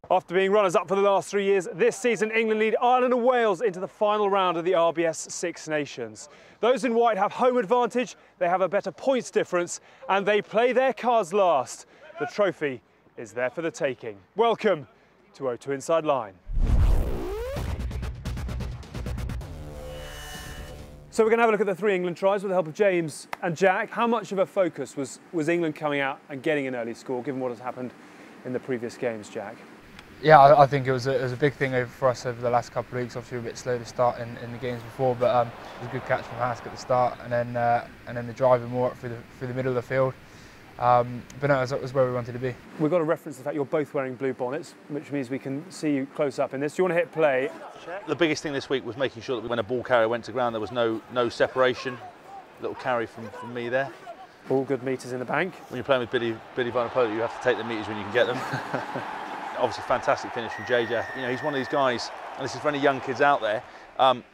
After being runners-up for the last 3 years, this season England lead Ireland and Wales into the final round of the RBS Six Nations. Those in white have home advantage, they have a better points difference, and they play their cards last. The trophy is there for the taking. Welcome to O2 Inside Line. So we're going to have a look at the three England tries with the help of James and Jack. How much of a focus was England coming out and getting an early score, given what has happened in the previous games, Jack? Yeah, I think it was a big thing for us over the last couple of weeks. Obviously, we were a bit slow to start in the games before, but it was a good catch from Hask at the start, and then the driving more up through the middle of the field. But no, that was where we wanted to be. We've got to reference the fact you're both wearing blue bonnets, which means we can see you close up in this. Do you want to hit play? The biggest thing this week was making sure that when a ball carrier went to ground, there was no separation. Little carry from me there. All good meters in the bank. When you're playing with Billy Vanapola, you have to take the meters when you can get them. Obviously, fantastic finish from JJ. You know, he's one of these guys, and this is for any young kids out there,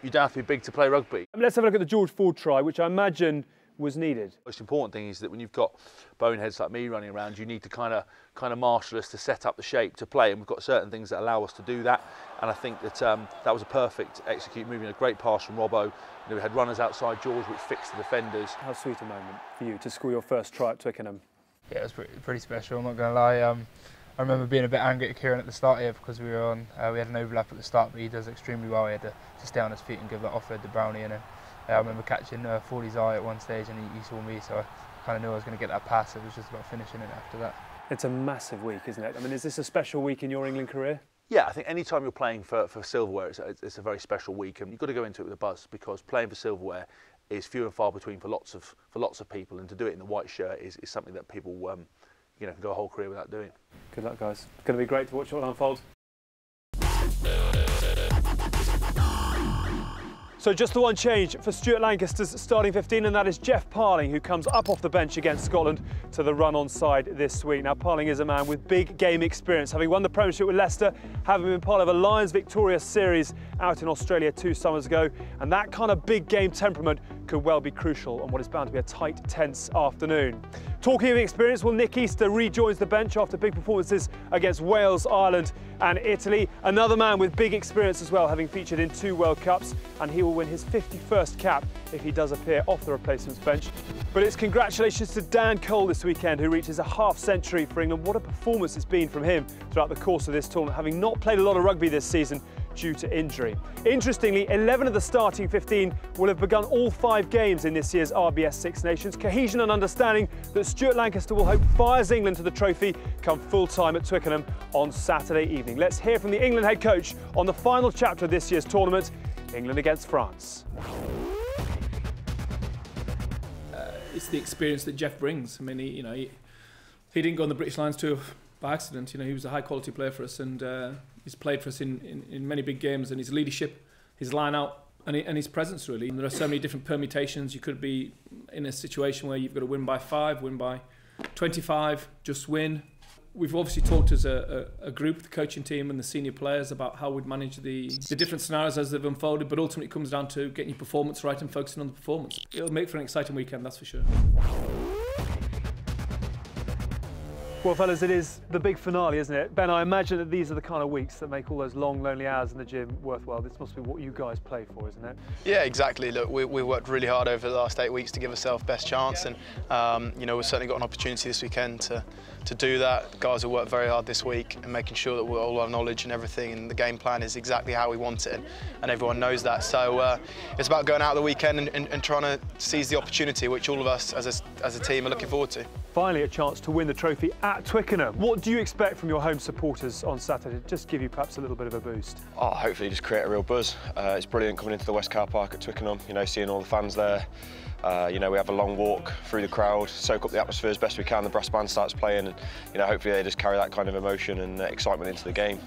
you don't have to be big to play rugby. Let's have a look at the George Ford try, which I imagine was needed. The most important thing is that when you've got boneheads like me running around, you need to kind of marshal us to set up the shape to play, and we've got certain things that allow us to do that. And I think that that was a perfect execute, moving a great pass from Robbo. You know, we had runners outside George, which fixed the defenders. How sweet a moment for you to score your first try at Twickenham. Yeah, it was pretty special. I'm not going to lie. I remember being a bit angry at Kieran at the start here because we had an overlap at the start, but he does extremely well. He had to stay on his feet and give that offload to Brownie, and then I remember catching Fordy's eye at one stage, and he saw me, so I kind of knew I was going to get that pass. It was just about finishing it after that. It's a massive week, isn't it? I mean, is this a special week in your England career? Yeah, I think any time you're playing for silverware, it's a very special week, and you've got to go into it with a buzz, because playing for silverware is few and far between for lots of people, and to do it in the white shirt is something that people can go a whole career without doing. Good luck, guys. It's going to be great to watch it all unfold. So just the one change for Stuart Lancaster's starting 15, and that is Jeff Parling, who comes up off the bench against Scotland to the run-on side this week. Now, Parling is a man with big game experience, having won the Premiership with Leicester, having been part of a Lions victorious series out in Australia 2 summers ago, and that kind of big game temperament could well be crucial on what is bound to be a tight, tense afternoon. Talking of experience, well, Nick Easter rejoins the bench after big performances against Wales, Ireland and Italy. Another man with big experience as well, having featured in 2 World Cups, and he will win his 51st cap if he does appear off the replacements bench. But it's congratulations to Dan Cole this weekend, who reaches a half-century for England. What a performance it's been from him throughout the course of this tournament, having not played a lot of rugby this season due to injury. Interestingly, 11 of the starting 15 will have begun all 5 games in this year's RBS Six Nations. Cohesion and understanding that Stuart Lancaster will hope fires England to the trophy come full-time at Twickenham on Saturday evening. Let's hear from the England head coach on the final chapter of this year's tournament, England against France. It's the experience that Jeff brings. I mean, he didn't go on the British Lions tour by accident. You know, he was a high-quality player for us, and he's played for us in many big games, and his leadership, his line-out, and his presence, really. And there are so many different permutations. You could be in a situation where you've got to win by 5, win by 25, just win. We've obviously talked as a group, the coaching team and the senior players, about how we'd manage the different scenarios as they've unfolded, but ultimately it comes down to getting your performance right and focusing on the performance. It'll make for an exciting weekend, that's for sure. Well, fellas, it is the big finale, isn't it? Ben, I imagine that these are the kind of weeks that make all those long, lonely hours in the gym worthwhile. This must be what you guys play for, isn't it? Yeah, exactly. Look, we worked really hard over the last 8 weeks to give ourselves best chance, and we've certainly got an opportunity this weekend to do that. The guys have worked very hard this week and making sure that all our knowledge and everything and the game plan is exactly how we want it, and everyone knows that. So it's about going out the weekend and trying to seize the opportunity, which all of us as a team are looking forward to. Finally, a chance to win the trophy at Twickenham. What do you expect from your home supporters on Saturday? Just give you perhaps a little bit of a boost. Oh, hopefully just create a real buzz. It's brilliant coming into the West Car Park at Twickenham, seeing all the fans there. We have a long walk through the crowd, soak up the atmosphere as best we can. The brass band starts playing, and hopefully they just carry that kind of emotion and excitement into the game.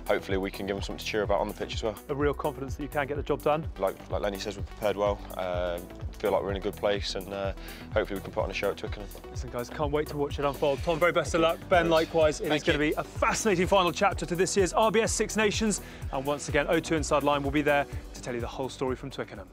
Hopefully we can give them something to cheer about on the pitch as well. A real confidence that you can get the job done? Like Lenny says, we're prepared well. Feel like we're in a good place, and hopefully we can put on a show at Twickenham. Listen, guys, can't wait to watch it unfold. Tom, very best of luck. Ben, likewise. It is going to be a fascinating final chapter to this year's RBS Six Nations, and once again, O2 Inside Line will be there to tell you the whole story from Twickenham.